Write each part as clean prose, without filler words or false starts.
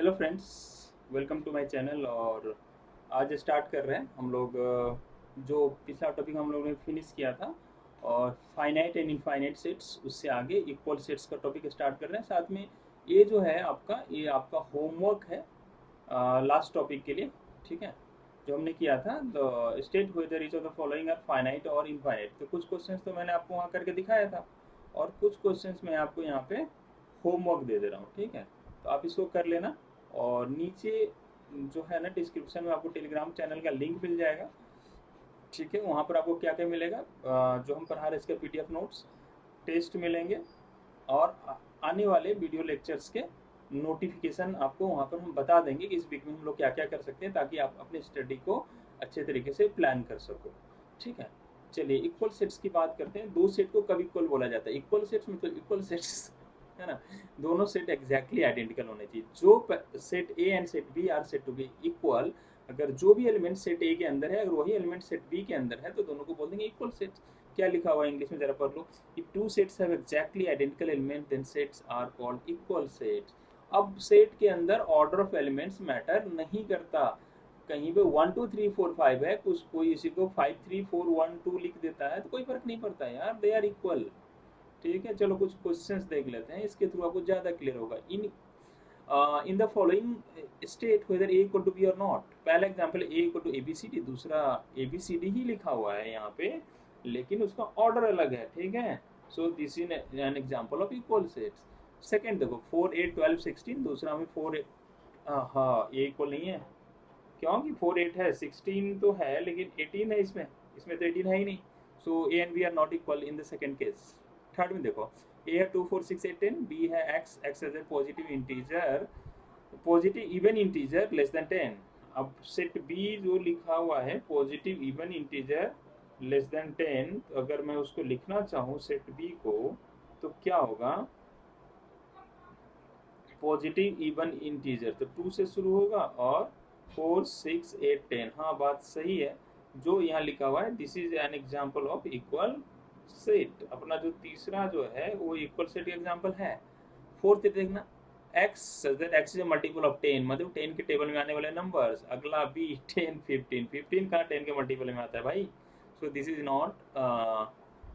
Hello friends, welcome to my channel. और आज start कर रहे हैं हम लोग जो पिछला टॉपिक हम लोगों ने फिनिश किया था और फाइनाइट एंड इनफाइनाइट सेट्स, उससे आगे इक्वल सेट्स का टॉपिक स्टार्ट कर रहे हैं। साथ में ये जो है आपका होमवर्क है लास्ट टॉपिक के लिए। ठीक है, जो हमने किया था the state whether each of the following are finite और इनफाइनाइट। तो कुछ क्वेश्चंस तो मैंने आपको वहाँ करके दिखाया था और कुछ क्वेश्चंस मैं आपको यहाँ पे होमवर्क दे दे रहा हूँ। ठीक है, तो आप इसको कर लेना। और नीचे जो है ना, डिस्क्रिप्शन में आपको टेलीग्राम चैनल का लिंक मिल जाएगा। ठीक है, वहाँ पर आपको क्या क्या मिलेगा, जो हम पढ़ा रहे हैं इसके पीडीएफ नोट्स, टेस्ट मिलेंगे और आने वाले वीडियो लेक्चर्स के नोटिफिकेशन आपको वहाँ पर हम बता देंगे कि इस वीक में हम लोग क्या क्या कर सकते हैं, ताकि आप अपनी स्टडी को अच्छे तरीके से प्लान कर सको। ठीक है, चलिए इक्वल सेट्स की बात करते हैं। दो सेट को कब इक्वल बोला जाता है? इक्वल सेट्स मतलब इक्वल सेट्स है ना, दोनों सेट एग्जैक्टली आइडेंटिकल होने चाहिए। जो set A and set B are said to be equal, अगर जो भी एलिमेंट सेट ए के अंदर है अगर वही एलिमेंट सेट बी के अंदर है तो दोनों को बोल देंगे इक्वल सेट। क्या लिखा हुआ है इंग्लिश में, जरा पढ़ लो। If two sets have exactly identical element, then sets are called equal sets. अब सेट के अंदर ऑर्डर ऑफ एलिमेंट्स मैटर नहीं करता। कहीं पे 1 2 3 4 5 है, कुछ कोई इसी को 5 3 4 1 2 लिख देता है तो कोई फर्क नहीं पड़ता यार, दे आर इक्वल। ठीक है, चलो कुछ क्वेश्चंस देख लेते हैं, इसके थ्रू आपको ज्यादा क्लियर होगा। In the following state whether A equal to B और नॉट। पहला example A equal to A B C D, दूसरा एबीसीडी ही लिखा हुआ है यहाँ पे, लेकिन उसका ऑर्डर अलग है। ठीक है, सो this is an example of equal sets. Second देखो, 4 8 12 16, दूसरा में 4 8, हाँ ये इक्वल नहीं है क्योंकि 4 8 है, 16 तो है लेकिन 18 है इसमें, इसमें तो 18 है ही नहीं। So A and B are not equal in the second case. Third में देखो, ए है 2 4 6 8 10, बी है x, x as a positive integer, positive even integer less than 10। अब सेट बी जो लिखा हुआ है positive even integer less than 10, तो अगर मैं उसको लिखना चाहूँ सेट बी को तो क्या होगा, पॉजिटिव इवन इंटीजर तो 2 से शुरू होगा और 4 6 8 10। हाँ बात सही है, जो यहाँ लिखा हुआ है this is an example of equal set. अपना जो तीसरा जो है वो इक्वल सेट एग्जाम्पल है। फोर्थ देखना, x such that x is a multiple of 10, मतलब 10 के टेबल में आने वाले नंबर्स। अगला b 10 15, 15 कहाँ 10 के मल्टीपल में आता है भाई। So this is not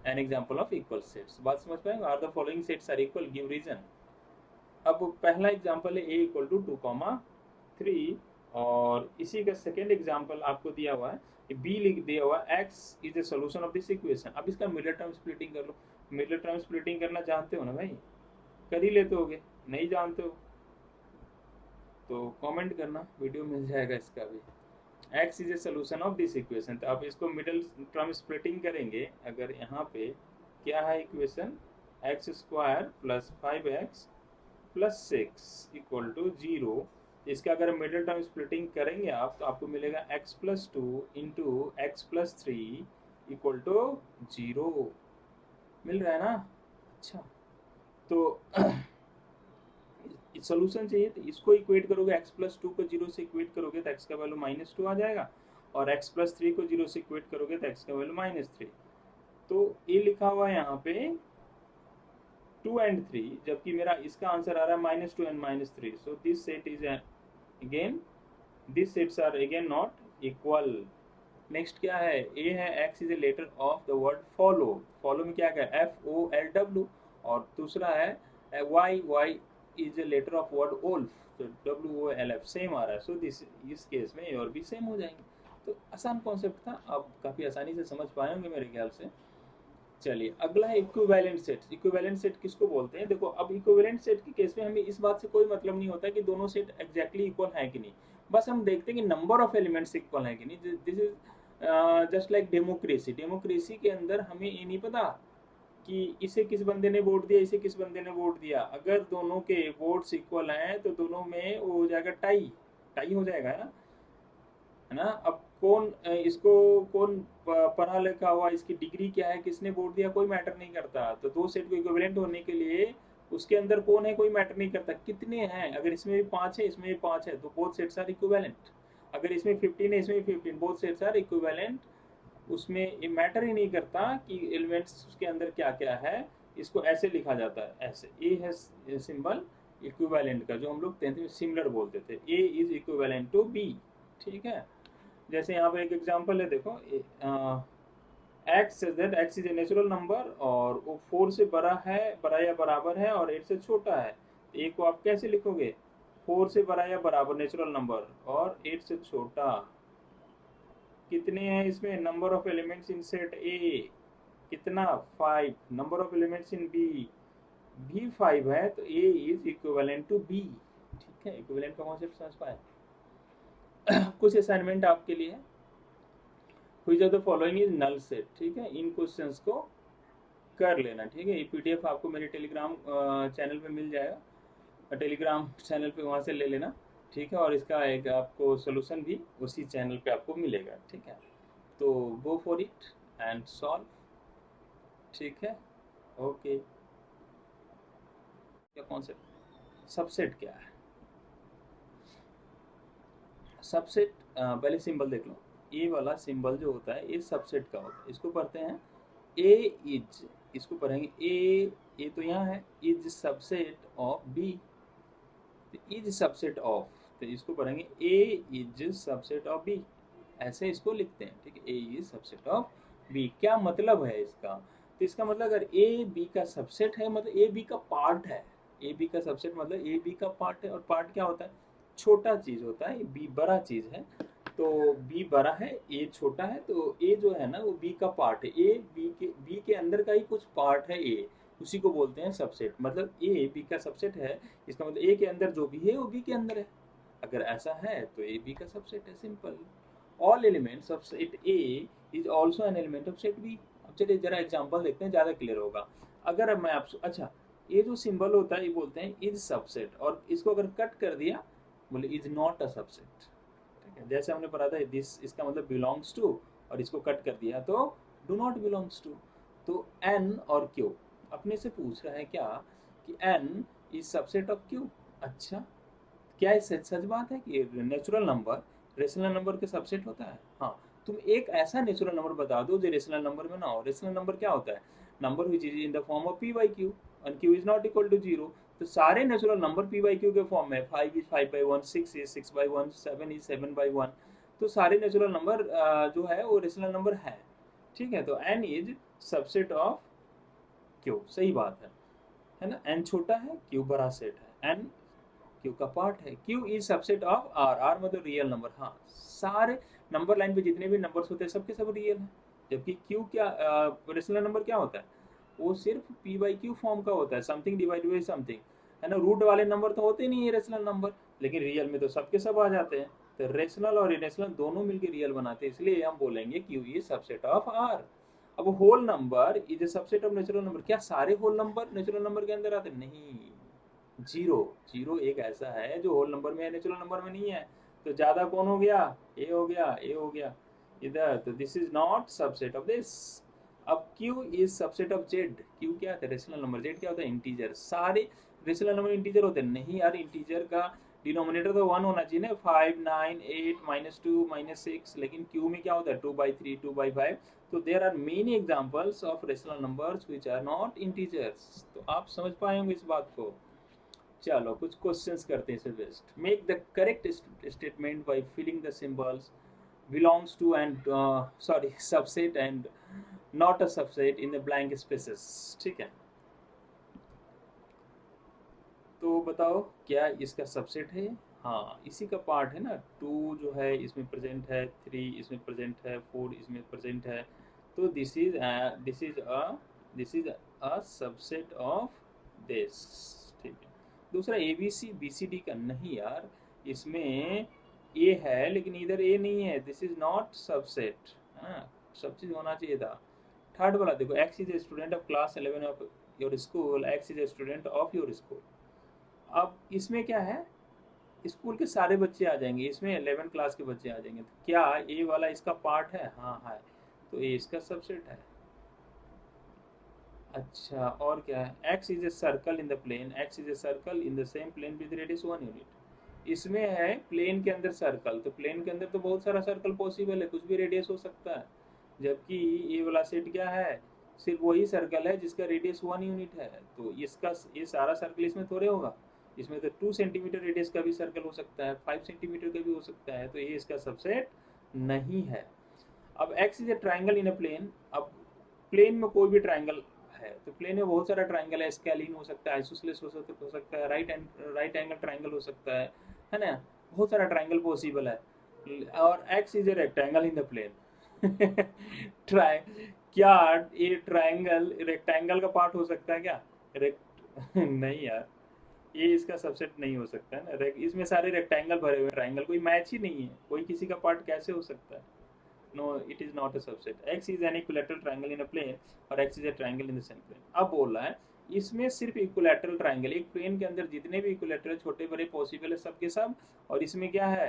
an example of equal sets. बात समझ पाएंगे? Are the following sets are equal, give reason. अब पहला एग्जांपल है a इक्वल टू 2, 3 और इसी का सेकेंड एग्जांपल आपको दिया हुआ है b लिख दिया हुआ है x is the solution of this equation. अब इसका मिडिल टर्म स्प्लिटिंग कर लो। मिडिल टर्म स्प्लिटिंग करना जानते हो ना भाई, कर ही लेते होगे। नहीं जानते हो तो कमेंट करना, वीडियो मिल जाएगा इसका भी। x is a solution of this equation, तो आप इसको मिडिल टर्म स्प्लिटिंग करेंगे। अगर यहाँ पे क्या है equation, x square plus 5x plus 6 equal to 0। इसका अगर मिडिल टर्म स्प्लिटिंग करेंगे आप तो आपको मिलेगा x plus 2 into x plus 3 equal to 0। मिल रहा है ना? अच्छा, तो सोल्यूशन चाहिए तो इसको इक्वेट करोगे, x प्लस 2 को 0 से इक्वेट करोगे तो x का वैल्यू -2 आ जाएगा, और x प्लस 3 को 0 से इक्वेट करोगे तो x का वैल्यू -3। तो ये लिखा हुआ है यहाँ पे 2 and 3, जबकि मेरा इसका आंसर आ रहा है -2 and -3। So this set is again, this sets are again not equal. Next क्या है, ए है x is a letter of the word follow. Follow में क्या है, FOLW, और दूसरा है y is a letter of word wolf, तो WOLF सेम आ रहा है। सो दिस, इस केस में और भी सेम हो जाएंगे। तो आसान कॉन्सेप्ट था, आप काफ़ी आसानी से समझ पाए होंगे मेरे ख्याल से। चलिए अगला है इक्विवेलेंट सेट। इक्विवेलेंट सेट किसको बोलते हैं? देखो, अब इक्विवेलेंट सेट के केस में हमें इस बात से कोई मतलब नहीं होता कि दोनों सेट एग्जैक्टली इक्वल है कि नहीं, बस हम देखते हैं कि नंबर ऑफ एलिमेंट्स इक्वल है कि नहीं। This is just like democracy. Democracy के अंदर हमें ये नहीं पता कि इसे किस बंदे ने वोट दिया, इसे किस बंदे ने वोट दिया। अगर दोनों के वोट्स इक्वल हैं तो दोनों में वो हो जाएगा टाई, टाई हो जाएगा है ना। अब कौन इसको कौन पढ़ा लिखा हुआ, इसकी डिग्री क्या है, किसने वोट दिया, कोई मैटर नहीं करता। तो दो सेट को इक्विवेलेंट होने के लिए उसके अंदर कौन है कोई मैटर नहीं करता, कितने हैं। अगर इसमें भी 5 है, इसमें भी 5 है, तो बोथ सेट्स आर इक्विवेलेंट। अगर इसमें 15 है, इसमें भी 15, बोथ सेट्स आर इक्विवेलेंट। उसमें ये मैटर ही नहीं करता कि एलिमेंट्स के अंदर क्या क्या है। इसको ऐसे लिखा जाता है, ऐसे ए है सिंबल, इक्विवेलेंट का, जो हम लोग 10th में सिमिलर बोलते थे, ए इज इक्विवेलेंट टू बी। ठीक है, जैसे यहाँ पे एक एग्जांपल है, देखो x that x is a natural number और वो 4 से बड़ा है, बड़ा या बराबर है, और 8 से छोटा है। तो ए को आप कैसे लिखोगे? 4 से बड़ा या बराबर नेचुरल नंबर और 8 से छोटा। कितने हैं इसमें? Number of elements in set A कितना? 5। Number of elements in B भी 5 है, तो A is equivalent to B. ठीक है, इक्विवेलेंट का कॉन्सेप्ट समझ पाए? कुछ असाइनमेंट आपके लिए है। Which of the following is null set. ठीक है, इन क्वेश्चंस को कर लेना। ठीक है, ये पीडीएफ आपको मेरे टेलीग्राम चैनल पे मिल जाएगा, टेलीग्राम चैनल पे वहाँ से ले लेना। ठीक है, और इसका एक आपको सोल्यूशन भी उसी चैनल पे आपको मिलेगा। ठीक है, तो go for it and solve. ठीक है, ओके। क्या कॉन्सेप्ट? सबसेट क्या है? सबसेट पहले सिंबल देख लो। ए वाला सिंबल जो होता है ये सबसेट का होता है। इसको पढ़ते हैं ए इज, इसको पढ़ेंगे ए तो यहाँ है, is subset of B, is subset of, तो इसको पढ़ेंगे A is subset of B, ऐसे इसको लिखते हैं। ठीक है, A is subset of B. क्या मतलब है इसका? तो इसका मतलब अगर ए बी का सबसेट है, मतलब ए बी का पार्ट है। ए बी का सबसेट मतलब ए बी का पार्ट है, और पार्ट क्या होता है? छोटा चीज होता है, बी बड़ा चीज है। तो बी बड़ा है, ए छोटा है, तो ए जो है ना वो बी का पार्ट है। ए बी के अंदर का ही कुछ पार्ट है ए, उसी को बोलते हैं सबसेट। मतलब ए बी का सबसेट है, इसका मतलब ए के अंदर जो भी है वो बी के अंदर है। अगर ऐसा है तो ए बी का सबसेट है, simple. All elements of set A is also an element of set B. अब चलिए जरा एग्जांपल देखते हैं, ज़्यादा क्लियर होगा। अगर अब मैं आपसे, अच्छा, ये जो सिंबल होता है ये बोलते हैं इज सबसेट, और इसको अगर कट कर दिया बोले इज नॉट अ सबसेट। ठीक है, जैसे हमने पढ़ा था दिस, इसका मतलब बिलोंग्स टू, और इसको कट कर दिया तो डू नॉट बिलोंग्स टू। तो एन और क्यू अपने से पूछ रहा है क्या कि N is subset of Q. अच्छा, क्या ये सच बात है कि नेचुरल नंबर रेशनल नंबर के सबसेट होता है? हाँ, तुम एक ऐसा नेचुरल नंबर बता दो जो रेशनल नंबर में ना हो। रेशनल नंबर क्या होता है? Number which is in the form of P by Q and Q is not equal to 0। तो सारे natural number P by Q के फॉर्म में, 5 इज 5/1, 6 इज 6/1, 7 इज 7/1। तो सारे नेचुरल नंबर जो है वो रेशनल नंबर है। ठीक है, तो N is subset of Q, सही बात है ना? एन छोटा है, क्यू बड़ा सेट है, एन क्यू का पार्ट है। Q is subset of R, R मतलब रियल नंबर। हाँ, सारे नंबर लाइन पे जितने भी नंबर्स होते हैं सबके सब रियल हैं। जबकि क्यू क्या, रेशनल नंबर क्या होता है? वो सिर्फ पी बाई क्यू फॉर्म का होता है, समथिंग डिवाइड बाई समथिंग, है ना? रूट वाले नंबर तो होते नहीं है रेशनल नंबर, लेकिन रियल में तो सबके सब आ जाते हैं। तो रेशनल और इरेशनल दोनों मिलकर रियल बनाते हैं, इसलिए हम बोलेंगे Q is subset of R. अब whole number is a subset of natural number. क्या सारे होल नंबर नेचुरल नंबर के अंदर आते? नहीं, जीरो। जीरो एक ऐसा है जो होल नंबर में है, नेचुरल नंबर में नहीं है। तो ज्यादा कौन हो गया? ए हो गया, ए हो गया इधर। तो this is not subset of this. अब Q is subset of Z. Q क्या होता है? Rational number. जेड क्या होता है? इंटीजर। सारे रेशनल नंबर इंटीजर होते हैं? नहीं यार, इंटीजर का डिनोमिनेटर तो 1 होना चाहिए ना। 5, 9, 8, -2, -6। लेकिन क्यू में क्या होता है? 2/3, 2/5। तो there are many examples of rational numbers which are not integers. तो आप समझ पाए होंगे इस बात को। चलो कुछ क्वेश्चंस करते हैं इसे best. Make the correct statement by filling the symbols belongs to and sorry subset and not a subset in the blank spaces। ठीक है, तो बताओ क्या इसका सबसेट है? हाँ, इसी का पार्ट है ना। 2 जो है इसमें प्रेजेंट है, 3 इसमें प्रेजेंट है, 4 इसमें प्रेजेंट है। तो this is a subset of this. ठीक है, दूसरा A B C B C D का नहीं यार, इसमें ए है लेकिन इधर ए नहीं है, दिस इज नॉट सबसेट। हाँ, सब चीज होना चाहिए था। थर्ड वाला देखो, x is a student of class 11 of your school, x is a student of your school. अब इसमें क्या है? स्कूल के सारे बच्चे आ जाएंगे, इसमें 11 क्लास के बच्चे आ जाएंगे। तो क्या ए वाला इसका पार्ट है? हाँ है, तो ए इसका सबसेट है। अच्छा, और क्या है? X is a circle in the plane, x is a circle in the same plane with radius 1 unit. इसमें है प्लेन के अंदर सर्कल, तो प्लेन के अंदर तो बहुत सारा सर्कल पॉसिबल है, कुछ भी रेडियस हो सकता है। जबकि ये वाला सेट क्या है? सिर्फ वही सर्कल है जिसका रेडियस 1 यूनिट है। तो इसका ये सारा सर्कल इसमें थोड़े होगा। इसमें तो 2 सेंटीमीटर रेडियस का भी सर्कल हो सकता है, 5 सेंटीमीटर का भी हो सकता है, तो ये इसका सबसेट नहीं है। अब x is a triangle in a plane. अब प्लेन में कोई भी ट्राइंगल है, तो प्लेन में बहुत सारा ट्राइंगल है, स्केलिन हो सकता है, आइसोसेलेस हो सकता है, राइट एंगल ट्राइंगल हो सकता है ना, बहुत सारा ट्राइंगल पॉसिबल है। और x is a rectangle in the plane. ट्राइ क्या ये ट्राइंगल रेक्टेंगल का पार्ट हो सकता है क्या? रेक्ट नहीं यार, ये इसका सबसेट नहीं हो सकता है ना। इसमें सारे रेक्टेंगल भरे हुए ट्राइंगल, कोई मैच ही नहीं है, कोई किसी का पार्ट कैसे हो सकता है? No, it is not a subset. X is an equilateral triangle in a plane और X is a triangle in the same plane. अब बोल रहा है इसमें सिर्फ इक्विलैटरल ट्राइंगल, एक प्लेन के अंदर जितने भी इक्विलैटरल छोटे बड़े पॉसिबल है सब के सब, और इसमें क्या है,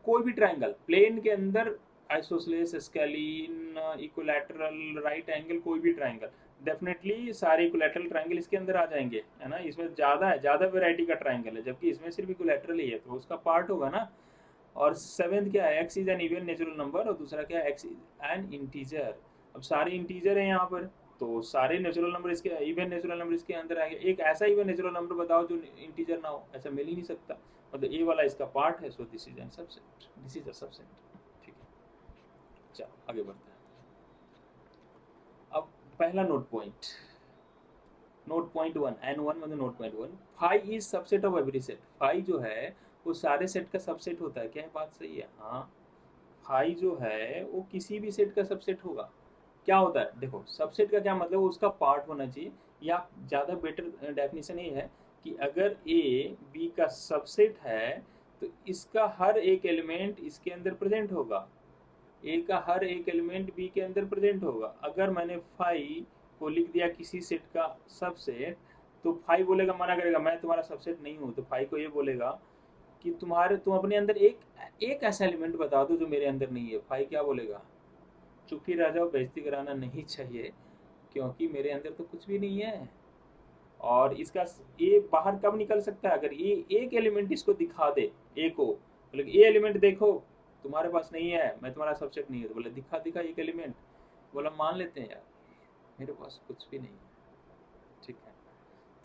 कोई भी ट्राइंगल प्लेन के अंदर, isosceles, scalene, equilateral, right angle, कोई भी ट्राइंगल, डेफिनेटली सारे इक्विलैटरल ट्राइंगल इसके अंदर आ जाएंगे, है ना। इसमें ज़्यादा है, ज़्यादा वेराइटी का ट्राइंगल है, जबकि इसमें सिर्फ इक्विलैटरल ही है, तो उसका पार्ट होगा ना। और सेवेंथ क्या है, x is an even natural number, और दूसरा क्या है, एक्स इज एन इंटीजर। अब सारे इंटीजर है यहाँ पर, तो सारे नेचुरल नंबर इसके, इवन नेचुरल नंबर इसके अंदर आएंगे। एक ऐसा इवन नेचुरल नंबर बताओ जो इंटीजर ना हो, ऐसा मिल ही नहीं सकता, मतलब ए वाला इसका पार्ट है, सो this is an subset, this is a subset. ठीक है, चलो आगे बढ़ते हैं। अब पहला note point, note point 1, N1 मतलब note point 1, phi is subset of every set. Phi जो है वो सारे सेट का सबसेट होता है, क्या ये बात सही है? हाँ, फाई जो है वो किसी भी सेट का सबसेट होगा। क्या होता है, देखो सबसेट का क्या मतलब, उसका पार्ट होना चाहिए, या ज़्यादा बेटर डेफिनेशन ये है कि अगर ए बी का सबसेट है तो इसका हर एक एलिमेंट इसके अंदर प्रेजेंट होगा, ए का हर एक एलिमेंट बी के अंदर प्रेजेंट होगा। अगर मैंने फाई को लिख दिया किसी सेट का सबसेट, तो फाई बोलेगा, मना करेगा, मैं तुम्हारा सबसेट नहीं हूँ, तो फाई को ये बोलेगा कि तुम अपने अंदर एक एक ऐसा एलिमेंट बता दो जो मेरे अंदर नहीं है। फाई क्या बोलेगा, चुप ही रह जाओ, बेइज्जती कराना नहीं चाहिए, क्योंकि मेरे अंदर तो कुछ भी नहीं है। और इसका ए बाहर कब निकल सकता है, अगर ये एक एलिमेंट इसको दिखा दे, ए को मतलब ये एलिमेंट देखो तुम्हारे पास नहीं है, मैं तुम्हारा सबसेट नहीं है, तो बोले दिखा दिखा एक एलिमेंट, बोला मान लेते हैं यार मेरे पास कुछ भी नहीं है, ठीक है।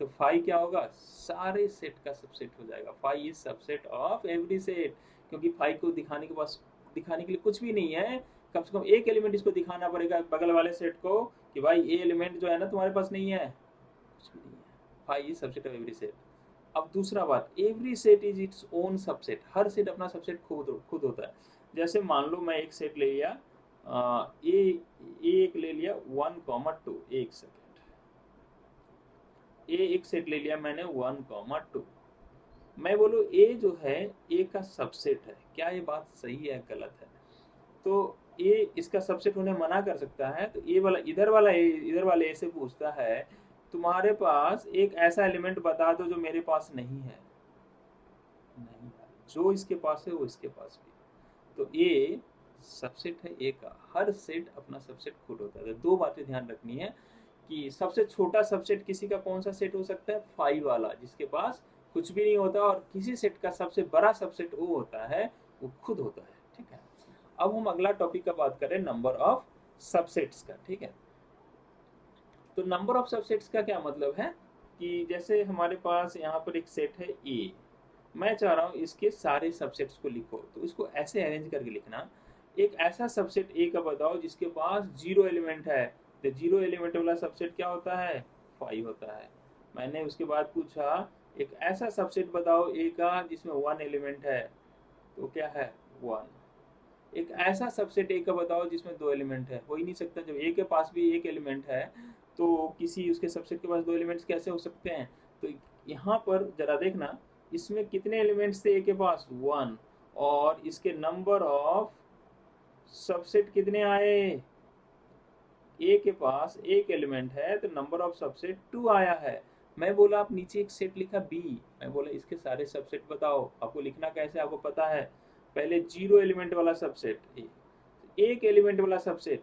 तो फाई क्या होगा, सारे सेट का सबसेट हो जाएगा। Phi is subset of every set, क्योंकि फाई को दिखाने के लिए कुछ भी नहीं है, कम से कम एक एलिमेंट इसको दिखाना पड़ेगा बगल वाले सेट को कि भाई ये एलिमेंट जो है ना तुम्हारे पास नहीं है, कुछ भी नहीं है। Phi is subset of every set. अब दूसरा बात, every set is its own subset. हर सेट अपना सबसेट खुद होता है। जैसे मान लो मैं एक सेट ले लिया, ए एक ले लिया 1,2, एक सेकेंड, ए एक सेट ले लिया मैंने 1,2, मैं बोलूँ ए जो है ए का सबसेट है, क्या ये बात सही है गलत है? तो ए इसका सबसेट होने मना कर सकता है, तो ए वाला इधर वाले ए से पूछता है तुम्हारे पास एक ऐसा एलिमेंट बता दो जो मेरे पास नहीं है। नहीं, जो इसके पास है वो इसके पास भी, तो ए सबसेट है ए का, हर सेट अपना सबसेट खुद होता है। तो दो बातें ध्यान रखनी है कि सबसे छोटा सबसेट किसी का कौन सा सेट हो सकता है, फाई वाला, जिसके पास कुछ भी नहीं होता, और किसी सेट का सबसे बड़ा सबसेट वो होता है, वो खुद होता है, ठीक है। अब हम अगला टॉपिक का बात करें, नंबर ऑफ सबसेट्स का, ठीक है। तो नंबर ऑफ सबसेट्स का क्या मतलब है कि जैसे हमारे पास यहाँ पर एक सेट है ए, मैं चाह रहा हूँ इसके सारे सबसेट्स को लिखो, तो इसको ऐसे अरेंज करके लिखना, एक ऐसा सबसेट ए का बताओ जिसके पास 0 एलिमेंट है, तो 0 एलिमेंट वाला सबसेट क्या होता है, 5 होता है। मैंने उसके बाद पूछा एक ऐसा सबसेट बताओ ए का जिसमें 1 एलिमेंट है, तो क्या है, 1। एक ऐसा सबसेट ए का बताओ जिसमें 2 एलिमेंट है, हो ही नहीं सकता, जब ए के पास भी एक एलिमेंट है तो किसी उसके सबसेट के पास 2 एलिमेंट्स कैसे हो सकते हैं? तो यहाँ पर जरा देखना, इसमें कितने एलिमेंट्स थे ए के पास, 1, और इसके नंबर ऑफ सबसेट कितने आए, ए के पास एक एलिमेंट है तो नंबर ऑफ सबसेट 2 आया है। मैं बोला आप नीचे एक सेट लिखा बी, मैं बोला इसके सारे सबसेट बताओ, आपको लिखना कैसे आपको पता है, पहले 0 एलिमेंट वाला सबसेट ए, एक एलिमेंट वाला सबसेट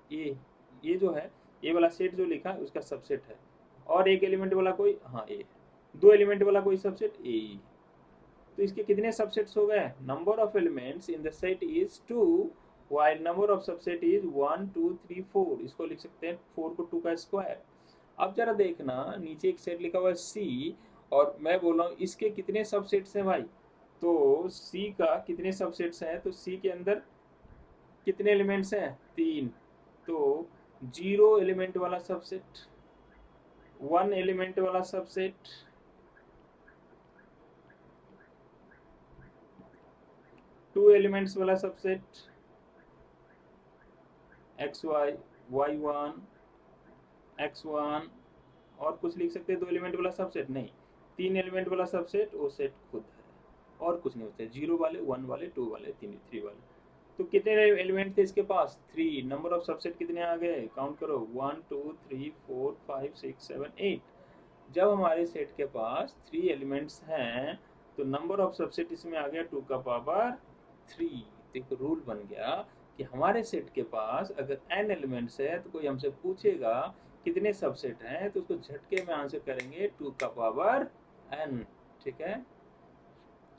ए, ये जो है ए वाला सेट जो लिखा उसका सबसेट है, और एक एलिमेंट वाला कोई, हाँ ए, 2 एलिमेंट वाला कोई सबसेट ए, तो इसके कितने सबसेट्स हो गए, number of elements in the set is 2 while number of subset is 1 2 3 4, इसको लिख सकते हैं 4 को 2 का स्क्वायर। अब जरा देखना नीचे एक सेट लिखा हुआ है सी, और मैं बोल रहा हूँ इसके कितने सबसेट्स हैं भाई, तो सी का कितने सबसेट्स हैं, तो सी के अंदर कितने एलिमेंट्स हैं, 3। तो 0 एलिमेंट वाला सबसेट, 1 एलिमेंट वाला सबसेट, 2 एलिमेंट्स वाला subset, x y, y1, x1, और कुछ लिख सकते हैं 2 एलिमेंट वाला सबसेट नहीं, 3 एलिमेंट वाला सबसेट, वो सेट खुद है और कुछ नहीं होता है, 0 वाले, 1 वाले, 2 वाले, 3 वाले। तो कितने एलिमेंट थे इसके पास, 3। नंबर ऑफ सबसेट कितने आ गए, काउंट करो, 1 2 3 4 5 6 7 8। जब हमारे सेट के पास 3 एलिमेंट्स हैं तो नंबर ऑफ सबसेट इसमें आ गया 2 का पावर 3। तो एक रूल बन गया कि हमारे सेट के पास अगर n एलिमेंट्स है तो कोई हमसे पूछेगा कितने सबसेट हैं तो उसको झटके में आंसर करेंगे 2 का पावर n। ठीक है,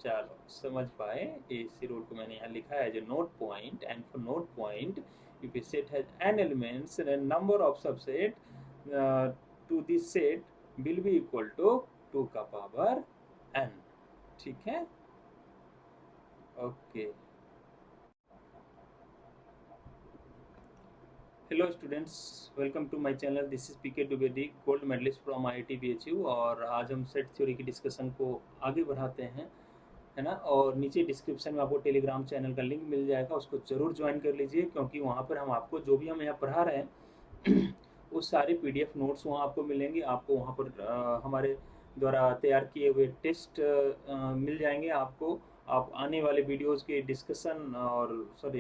चलो समझ पाए, इसी रूल को मैंने यहाँ लिखा है जो note point, and for note point if a set has n elements then number of subset to this set will be equal to 2 का पावर n। ठीक है, okay. Hello students, welcome to my channel, this is P K Dwivedi, gold medalist from IIT BHU. और आज हम set theory की discussion को आगे बढ़ाते हैं, है ना। और नीचे डिस्क्रिप्शन में आपको टेलीग्राम चैनल का लिंक मिल जाएगा, उसको ज़रूर ज्वाइन कर लीजिए, क्योंकि वहाँ पर हम आपको जो भी हम यहाँ पढ़ा रहे हैं उस सारे पीडीएफ नोट्स वहाँ आपको मिलेंगे। आपको वहाँ पर हमारे द्वारा तैयार किए हुए टेस्ट मिल जाएंगे आपको। आप आने वाले वीडियोज़ के डिस्कशन और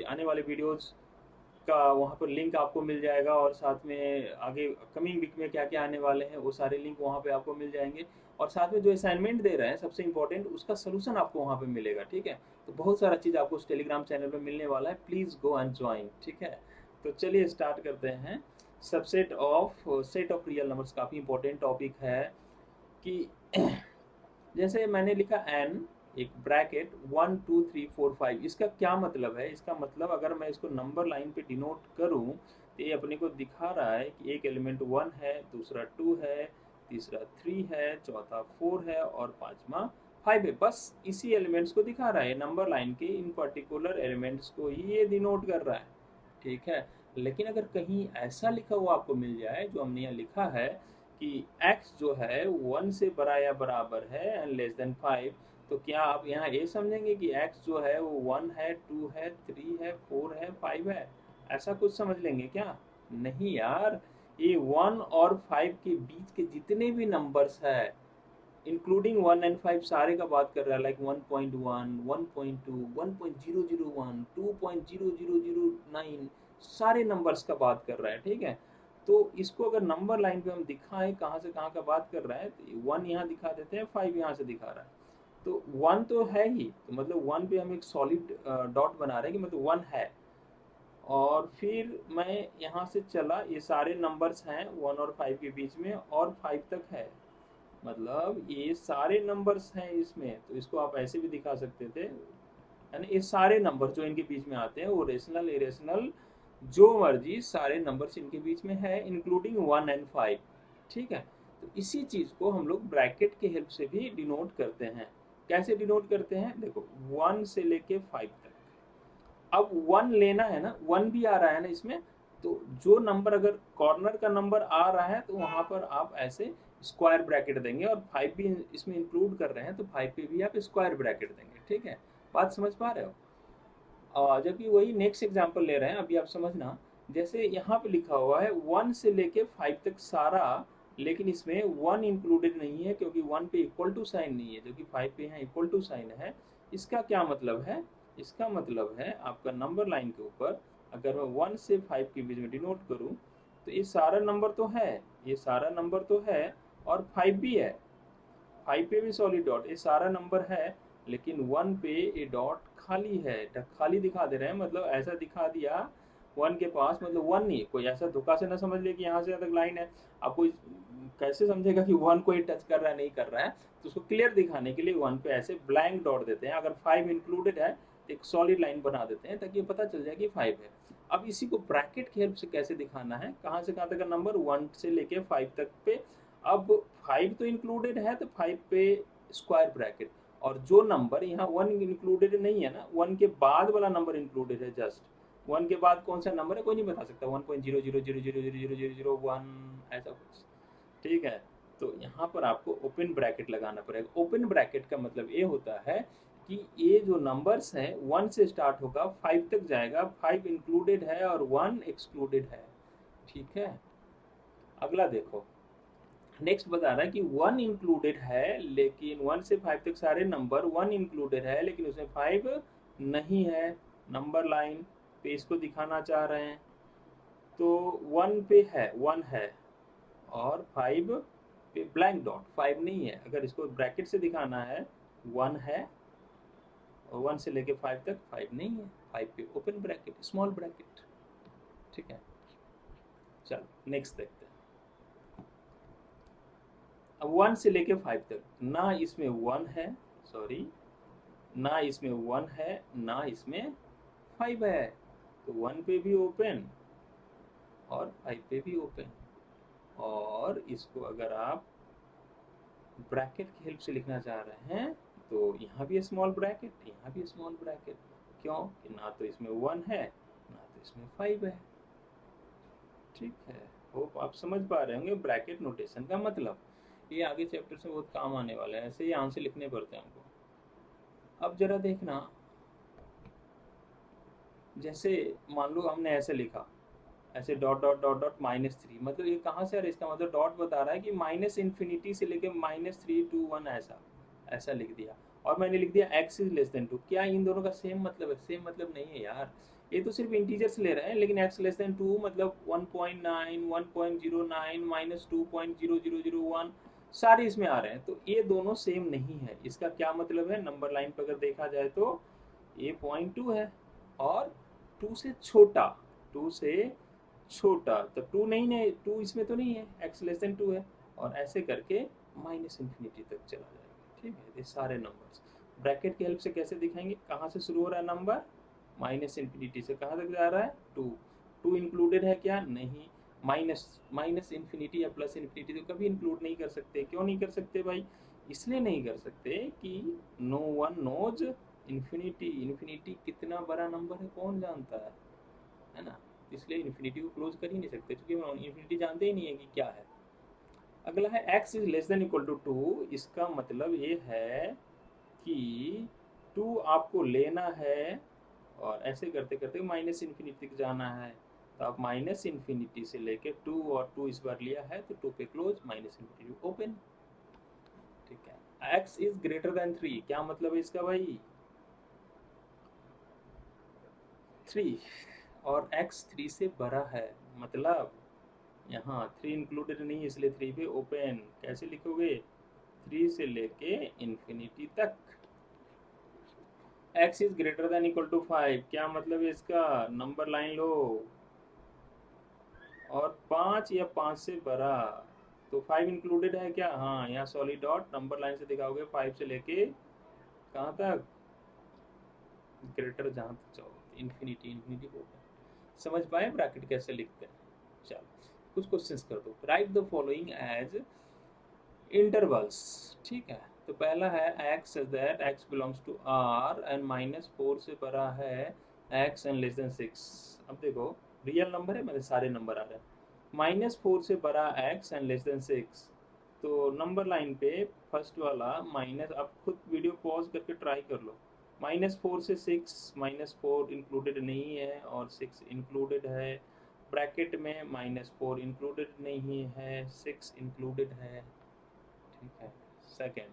आने वाले वीडियोज़ का वहाँ पर लिंक आपको मिल जाएगा, और साथ में आगे कमिंग वीक में क्या क्या आने वाले हैं वो सारे लिंक वहाँ पे आपको मिल जाएंगे। और साथ में जो असाइनमेंट दे रहे हैं सबसे इम्पोर्टेंट, उसका सोल्यूशन आपको वहाँ पे मिलेगा। ठीक है, तो बहुत सारा चीज़ आपको उस टेलीग्राम चैनल पे मिलने वाला है, प्लीज़ गो एंड ज्वाइन। ठीक है, तो चलिए स्टार्ट करते हैं। Subset of set of real numbers काफ़ी इंपॉर्टेंट टॉपिक है कि जैसे मैंने लिखा n, एक ब्रैकेट 1 2 3 4 5, इसका क्या मतलब है, इसका मतलब अगर मैं इसको नंबर लाइन पे डिनोट करूं तो ये अपने को दिखा रहा है कि एक एलिमेंट 1 है, दूसरा 2 है, तीसरा 3 है, चौथा 4 है और पांचवा 5 है। बस इसी एलिमेंट्स को दिखा रहा है, नंबर लाइन के इन पर्टिकुलर एलिमेंट्स को ही ये डिनोट कर रहा है। ठीक है, लेकिन अगर कहीं ऐसा लिखा हुआ आपको मिल जाए जो हमने यहाँ लिखा है कि x जो है 1 से बड़ा या बराबर है एंड लेस देन 5, तो क्या आप यहाँ ये समझेंगे कि x जो है वो 1 है, 2 है, 3 है, 4 है, 5 है, ऐसा कुछ समझ लेंगे क्या? नहीं यार, ये 1 और 5 के बीच के जितने भी नंबर्स है इंक्लूडिंग 1 एंड 5 सारे का बात कर रहा है, लाइक 1.1, 1.2, 1.001, 2.0009, सारे नंबर्स का बात कर रहा है। ठीक है, तो इसको अगर नंबर लाइन पे हम दिखाएं कहाँ से कहाँ का बात कर रहा है, तो 1 यहाँ दिखा देते हैं, 5 यहाँ से दिखा रहा है। तो 1 तो है ही, तो मतलब 1 पे हम एक सॉलिड डॉट बना रहे हैं कि मतलब 1 है। और फिर मैं यहाँ से चला, ये सारे नंबर्स हैं 1 और 5 के बीच में, और 5 तक है, मतलब ये सारे नंबर्स हैं इसमें। तो इसको आप ऐसे भी दिखा सकते थे, यानी ये सारे नंबर जो इनके बीच में आते हैं वो रेशनल इरेशनल जो मर्जी सारे नंबर्स इनके बीच में है, इंक्लूडिंग 1 एंड 5। ठीक है, तो इसी चीज को हम लोग ब्रैकेट के हेल्प से भी डिनोट करते हैं। कैसे डिनोट करते हैं, देखो 1 से लेके 5 तक, अब 1 लेना है ना, 1 भी आ रहा है ना इसमें, तो जो नंबर अगर कॉर्नर का नंबर आ रहा है तो वहां पर आप ऐसे स्क्वायर ब्रैकेट देंगे, और 5 भी इसमें इंक्लूड कर रहे हैं तो 5 पे भी आप स्क्वायर ब्रैकेट देंगे। ठीक है, बात समझ पा रहे हो? जबकि वही नेक्स्ट एग्जांपल ले रहे हैं, अभी आप समझना। जैसे यहाँ पे लिखा हुआ है 1 से लेके 5 तक सारा, लेकिन इसमें 1 इंक्लूडेड नहीं है क्योंकि 1 पे इक्वल टू साइन नहीं है, जो कि 5 पे यहाँ इक्वल टू साइन है। इसका क्या मतलब है, इसका मतलब है आपका नंबर लाइन के ऊपर अगर मैं 1 से 5 के बीच में डिनोट करूँ तो ये सारा नंबर तो है, ये सारा नंबर तो है, और 5 भी है, 5 पे भी सॉलिड डॉट, ये सारा नंबर है, लेकिन 1 पे ये डॉट खाली है, खाली दिखा दे रहे हैं, मतलब ऐसा दिखा दिया 1 के पास, मतलब 1 नहीं, कोई ऐसा धोखा से ना समझ ले कि यहाँ से तक लाइन है। अब कोई कैसे समझेगा कि 1 को ही टच कर रहा है नहीं कर रहा है, तो उसको क्लियर दिखाने के लिए 1 पे ऐसे ब्लैंक डॉट देते हैं। अगर 5 इंक्लूडेड है तो एक सॉलिड लाइन बना देते हैं ताकि पता चल जाए कि 5 है। अब इसी को ब्रैकेट की हेल्प से कैसे दिखाना है, कहाँ से कहाँ तक का नंबर 1 से लेके 5 तक पे अब 5 तो इंक्लूडेड है तो 5 पे स्क्वायर ब्रैकेट, और जो नंबर यहाँ 1 इंक्लूडेड नहीं है ना, 1 के बाद वाला नंबर इंक्लूडेड है, जस्ट 1 के बाद कौन सा नंबर है कोई नहीं बता सकता, 1.000000001 ऐसा कुछ, ठीक है। तो यहाँ पर आपको ओपन ब्रैकेट लगाना पड़ेगा। ओपन ब्रैकेट का मतलब ये होता है कि ये जो नंबर्स हैं 1 से स्टार्ट होगा 5 तक जाएगा, 5 इंक्लूडेड है और 1 एक्सक्लूडेड है, ठीक है। अगला देखो, नेक्स्ट बता रहा है कि 1 इंक्लूडेड है, लेकिन 1 से 5 तक सारे नंबर 1 इंक्लूडेड है लेकिन उसमें 5 नहीं है। नंबर लाइन पे इसको दिखाना चाह रहे हैं, तो 1 पे है 1 है, और 5 पे ब्लैंक डॉट 5 नहीं है। अगर इसको ब्रैकेट से दिखाना है 1 है, और 1 से लेके 5 तक 5 नहीं है, 5 पे ओपन ब्रैकेट स्मॉल ब्रैकेट, ठीक है। चलो नेक्स्ट देखते हैं। अब 1 से लेके 5 तक ना इसमें 1 है, सॉरी, ना इसमें 1 है ना इसमें 5 है, तो 1 पे भी ओपन और 5 पे भी ओपन। और इसको अगर आप ब्रैकेट की हेल्प से लिखना चाह रहे हैं तो यहाँ भी स्मॉल ब्रैकेट, यहाँ भी स्मॉल ब्रैकेट, क्यों कि ना तो इसमें 1 है ना तो इसमें 5 है, ठीक है। होप आप समझ पा रहे होंगे ब्रैकेट नोटेशन का मतलब। ये आगे चैप्टर से बहुत काम आने वाला है, ऐसे ही आंसर लिखने पड़ते हैं हमको। अब जरा देखना, जैसे मान लो हमने ऐसे लिखा, ऐसे डॉट डॉट डॉट डॉट -3, मतलब ये कहाँ से आ रहा है, इसका मतलब डॉट बता रहा है कि -इन्फिनिटी से लेके -3 to 1 ऐसा ऐसा लिख दिया, और मैंने लिख दिया x इज लेस देन 2। क्या इन दोनों का सेम मतलब है? सेम मतलब नहीं है यार, ये तो सिर्फ इंटीजर्स ले रहे हैं, लेकिन x लेस देन 2 मतलब 1.9 1.09 -2.0001 सारे इसमें आ रहे हैं, तो ये दोनों सेम नहीं है। इसका क्या मतलब है? नंबर लाइन पर अगर देखा जाए तो ये 0.2 है, और 2 से छोटा, 2 से छोटा तो 2 नहीं है, 2 इसमें तो नहीं है, x लेस देन 2 है, और ऐसे करके -इन्फिनिटी तक चला जाएगा, ठीक है। ये सारे नंबर्स ब्रैकेट की हेल्प से कैसे दिखाएंगे, कहाँ से शुरू हो रहा है नंबर, -इन्फिनिटी से कहाँ तक जा रहा है 2, 2 इंक्लूडेड है क्या? नहीं। माइनस इन्फिनिटी या प्लस इन्फिनिटी तो कभी इंक्लूड नहीं कर सकते। क्यों नहीं कर सकते भाई? इसलिए नहीं कर सकते कि no one knows infinity. Infinity कितना बड़ा नंबर है कौन जानता है ना, इसलिए इन्फिनिटी को क्लोज कर ही नहीं सकते, क्योंकि हम इन्फिनिटी जानते ही नहीं है कि क्या है। अगला है x is less than equal to 2। इसका मतलब ये है कि 2 आपको लेना है, और ऐसे करते करते -इन्फिनिटी तक जाना है, तो आप -इन्फिनिटी से लेके 2, और 2 इस बार लिया है तो 2 पे क्लोज, -इन्फिनिटी ओपन, ठीक है। x इज ग्रेटर देन 3, क्या मतलब है इसका भाई? 3, और x 3 से बड़ा है, मतलब यहाँ 3 इंक्लूडेड नहीं है, इसलिए 3 पे ओपन। कैसे लिखोगे? 3 से लेके इन्फिनिटी तक। x is greater than equal to 5, क्या मतलब है इसका? नंबर लाइन लो, और 5 या 5 से बड़ा, तो 5 इंक्लूडेड है क्या? हाँ, यहाँ सॉलिड डॉट नंबर लाइन से दिखाओगे 5 से लेके कहाँ तक? ग्रेटर जहाँ तक जाओ, इन्फिनिटी, इन्फिनिटी को समझ पाए ब्रैकेट कैसे लिखते हैं? चलो कुछ क्वेश्चंस कर दो। Write the following as intervals, ठीक है। तो पहला है x such that x belongs to r and -4 से बड़ा है x एंड लेस देन 6। अब देखो रियल नंबर है, मतलब सारे नंबर आ रहे हैं, -4 से बड़ा x एंड लेस देन 6, तो नंबर लाइन पे फर्स्ट वाला माइनस, आप खुद वीडियो पॉज करके ट्राई कर लो। -4 से 6, -4 इंक्लूडेड नहीं है और 6 इंक्लूडेड है, ब्रैकेट में -4 इंक्लूडेड नहीं है, 6 इंक्लूडेड है, ठीक है। सेकेंड,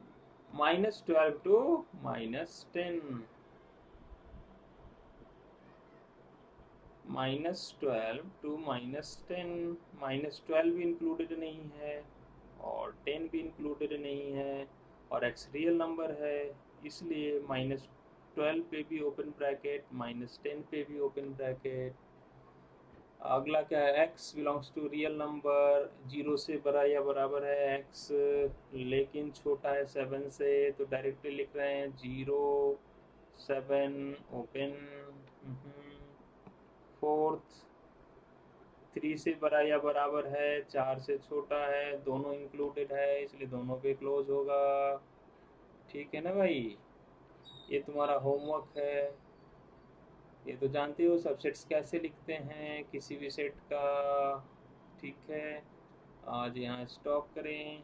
-12 टू -10, -12 टू -10, -12 भी इंक्लूडेड नहीं है और 10 भी इंक्लूडेड नहीं है, और x रियल नंबर है, इसलिए -12 पे भी ओपन ब्रैकेट, -10 पे भी ओपन ब्रैकेट। अगला क्या है? x belongs to real number, 0 से बड़ा या बराबर है x, लेकिन छोटा है 7 से, तो डायरेक्टली लिख रहे हैं 0 7 ओपन। फोर्थ, 3 से बड़ा या बराबर है, 4 से छोटा है, दोनों इंक्लूडेड है, इसलिए दोनों पे क्लोज होगा। ठीक है ना भाई? ये तुम्हारा होमवर्क है। ये तो जानते हो सबसेट्स कैसे लिखते हैं किसी भी सेट का। ठीक है, आज यहाँ स्टॉप करें।